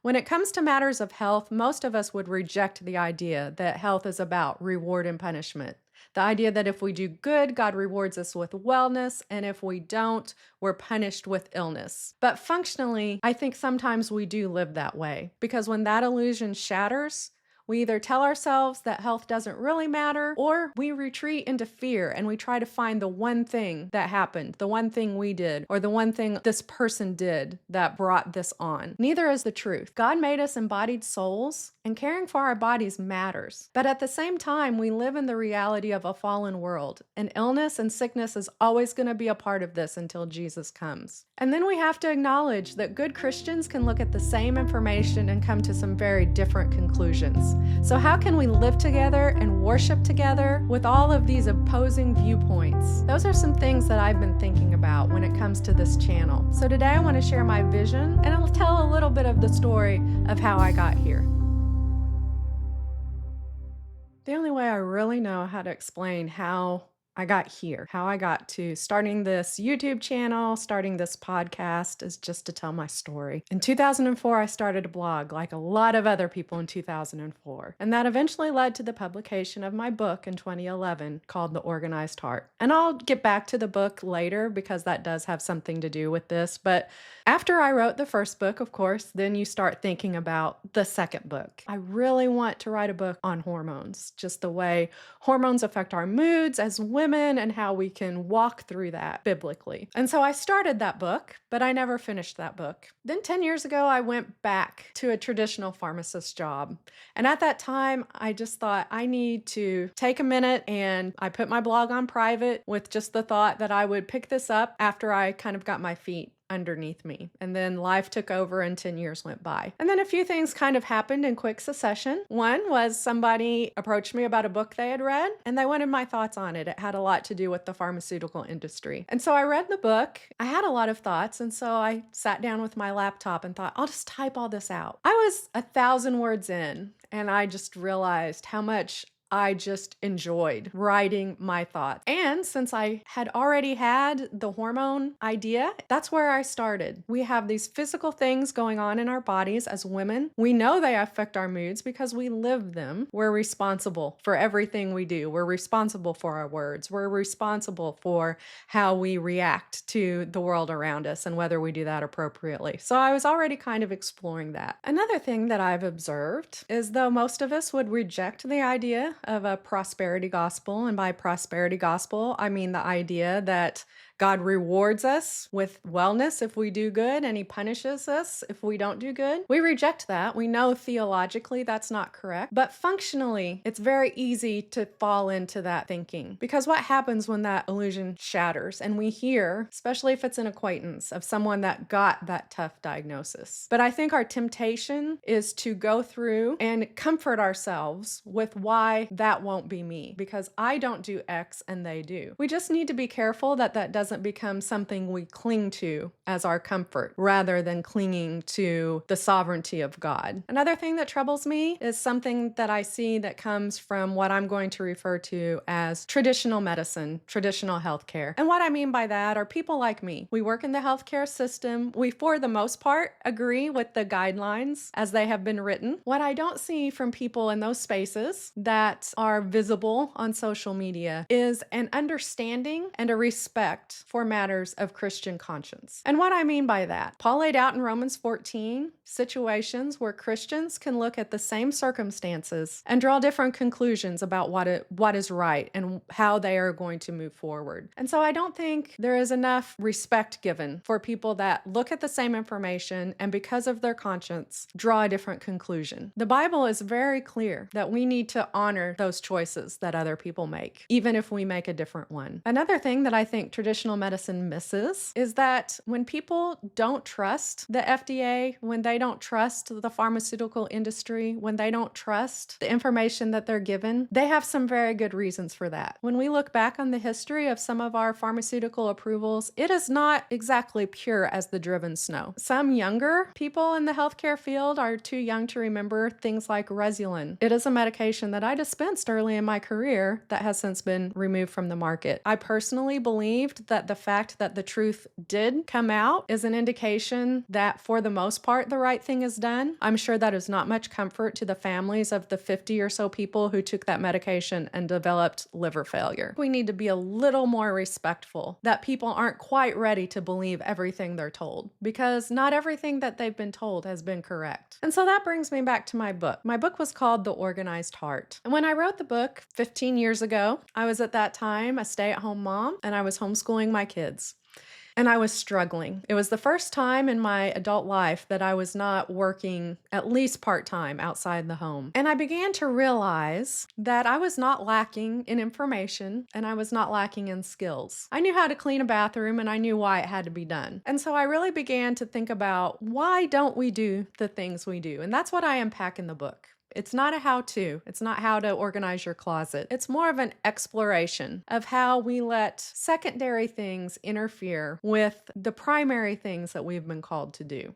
When it comes to matters of health, most of us would reject the idea that health is about reward and punishment. The idea that if we do good, God rewards us with wellness, and if we don't, we're punished with illness. But functionally, I think sometimes we do live that way because when that illusion shatters, we either tell ourselves that health doesn't really matter, or we retreat into fear and we try to find the one thing that happened, the one thing we did, or the one thing this person did that brought this on. Neither is the truth. God made us embodied souls, and caring for our bodies matters. But at the same time, we live in the reality of a fallen world, and illness and sickness is always going to be a part of this until Jesus comes. And then we have to acknowledge that good Christians can look at the same information and come to some very different conclusions. So how can we live together and worship together with all of these opposing viewpoints? Those are some things that I've been thinking about when it comes to this channel. So today I want to share my vision and I'll tell a little bit of the story of how I got here. The only way I really know how to explain how I got here, how I got to starting this YouTube channel, starting this podcast, is just to tell my story. In 2004, I started a blog like a lot of other people in 2004. And that eventually led to the publication of my book in 2011 called The Organized Heart. And I'll get back to the book later because that does have something to do with this. But after I wrote the first book, of course, then you start thinking about the second book. I really want to write a book on hormones, just the way hormones affect our moods as women and how we can walk through that biblically. And so I started that book, but I never finished that book. Then 10 years ago, I went back to a traditional pharmacist job. And at that time, I just thought I need to take a minute, and I put my blog on private with just the thought that I would pick this up after I kind of got my feet underneath me. And then life took over and 10 years went by. And then a few things kind of happened in quick succession. One was somebody approached me about a book they had read and they wanted my thoughts on it. It had a lot to do with the pharmaceutical industry. And so I read the book. I had a lot of thoughts. And so I sat down with my laptop and thought, I'll just type all this out. I was 1,000 words in and I just realized how much I just enjoyed writing my thoughts. And since I had already had the hormone idea, that's where I started. We have these physical things going on in our bodies as women. We know they affect our moods because we live them. We're responsible for everything we do. We're responsible for our words. We're responsible for how we react to the world around us and whether we do that appropriately. So I was already kind of exploring that. Another thing that I've observed is though most of us would reject the idea of a prosperity gospel. And by prosperity gospel, I mean the idea that God rewards us with wellness if we do good, and he punishes us if we don't do good. We reject that. We know theologically that's not correct, but functionally, it's very easy to fall into that thinking because what happens when that illusion shatters and we hear, especially if it's an acquaintance of someone that got that tough diagnosis. But I think our temptation is to go through and comfort ourselves with why that won't be me because I don't do X and they do. We just need to be careful that that doesn't become something we cling to as our comfort rather than clinging to the sovereignty of God. Another thing that troubles me is something that I see that comes from what I'm going to refer to as traditional medicine, traditional healthcare. And what I mean by that are people like me. We work in the healthcare system. We, for the most part, agree with the guidelines as they have been written. What I don't see from people in those spaces that are visible on social media is an understanding and a respect for matters of Christian conscience. And what I mean by that, Paul laid out in Romans 14 situations where Christians can look at the same circumstances and draw different conclusions about what is right and how they are going to move forward. And so I don't think there is enough respect given for people that look at the same information and because of their conscience draw a different conclusion. The Bible is very clear that we need to honor those choices that other people make, even if we make a different one. Another thing that I think traditional medicine misses is that when people don't trust the FDA, when they don't trust the pharmaceutical industry, when they don't trust the information that they're given, they have some very good reasons for that. When we look back on the history of some of our pharmaceutical approvals, it is not exactly pure as the driven snow. Some younger people in the healthcare field are too young to remember things like Rezulin. It is a medication that I dispensed early in my career that has since been removed from the market. I personally believed that that the fact that the truth did come out is an indication that for the most part, the right thing is done. I'm sure that is not much comfort to the families of the 50 or so people who took that medication and developed liver failure. We need to be a little more respectful that people aren't quite ready to believe everything they're told, because not everything that they've been told has been correct. And so that brings me back to my book. My book was called The Organized Heart. And when I wrote the book 15 years ago, I was at that time a stay-at-home mom, and I was homeschooling my kids. And I was struggling. It was the first time in my adult life that I was not working at least part-time outside the home. And I began to realize that I was not lacking in information and I was not lacking in skills. I knew how to clean a bathroom and I knew why it had to be done. And so I really began to think about, why don't we do the things we do? And that's what I unpack in the book. It's not a how-to. It's not how to organize your closet. It's more of an exploration of how we let secondary things interfere with the primary things that we've been called to do.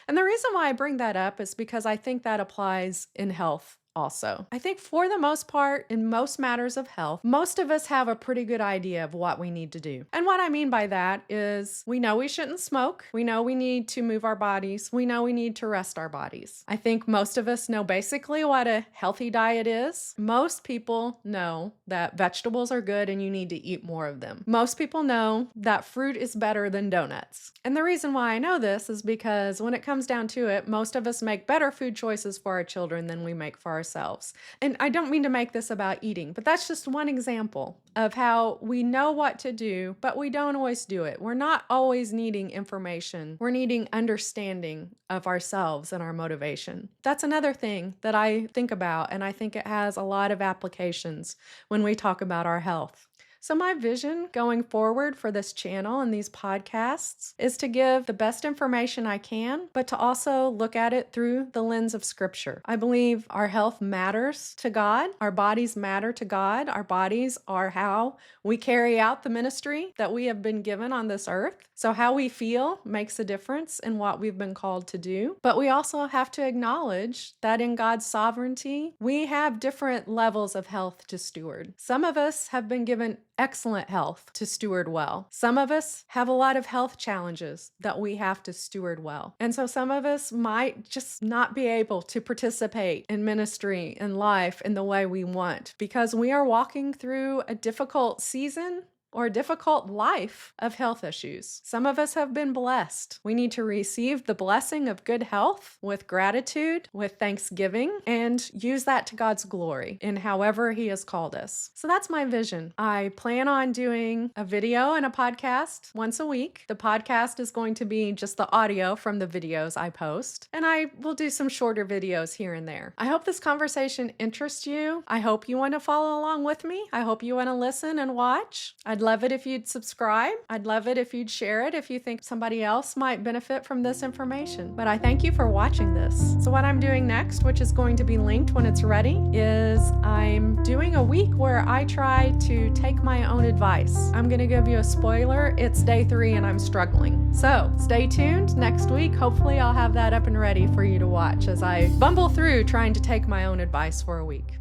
And the reason why I bring that up is because I think that applies in health also. I think for the most part, in most matters of health, most of us have a pretty good idea of what we need to do. And what I mean by that is we know we shouldn't smoke. We know we need to move our bodies. We know we need to rest our bodies. I think most of us know basically what a healthy diet is. Most people know that vegetables are good and you need to eat more of them. Most people know that fruit is better than donuts. And the reason why I know this is because when it comes down to it, most of us make better food choices for our children than we make for ourselves. And I don't mean to make this about eating, but that's just one example of how we know what to do, but we don't always do it. We're not always needing information. We're needing understanding of ourselves and our motivation. That's another thing that I think about, and I think it has a lot of applications when we talk about our health. So my vision going forward for this channel and these podcasts is to give the best information I can, but to also look at it through the lens of Scripture. I believe our health matters to God. Our bodies matter to God. Our bodies are how we carry out the ministry that we have been given on this earth. So how we feel makes a difference in what we've been called to do. But we also have to acknowledge that in God's sovereignty, we have different levels of health to steward. Some of us have been given excellent health to steward well. Some of us have a lot of health challenges that we have to steward well. And so some of us might just not be able to participate in ministry and life in the way we want because we are walking through a difficult season or a difficult life of health issues. Some of us have been blessed. We need to receive the blessing of good health with gratitude, with thanksgiving, and use that to God's glory in however He has called us. So that's my vision. I plan on doing a video and a podcast once a week. The podcast is going to be just the audio from the videos I post, and I will do some shorter videos here and there. I hope this conversation interests you. I hope you want to follow along with me. I hope you want to listen and watch. I'd love it if you'd subscribe. I'd love it if you'd share it if you think somebody else might benefit from this information. But I thank you for watching this. So what I'm doing next, which is going to be linked when it's ready, is I'm doing a week where I try to take my own advice. I'm going to give you a spoiler. It's day 3 and I'm struggling. So stay tuned. Next week, hopefully I'll have that up and ready for you to watch as I bumble through trying to take my own advice for a week.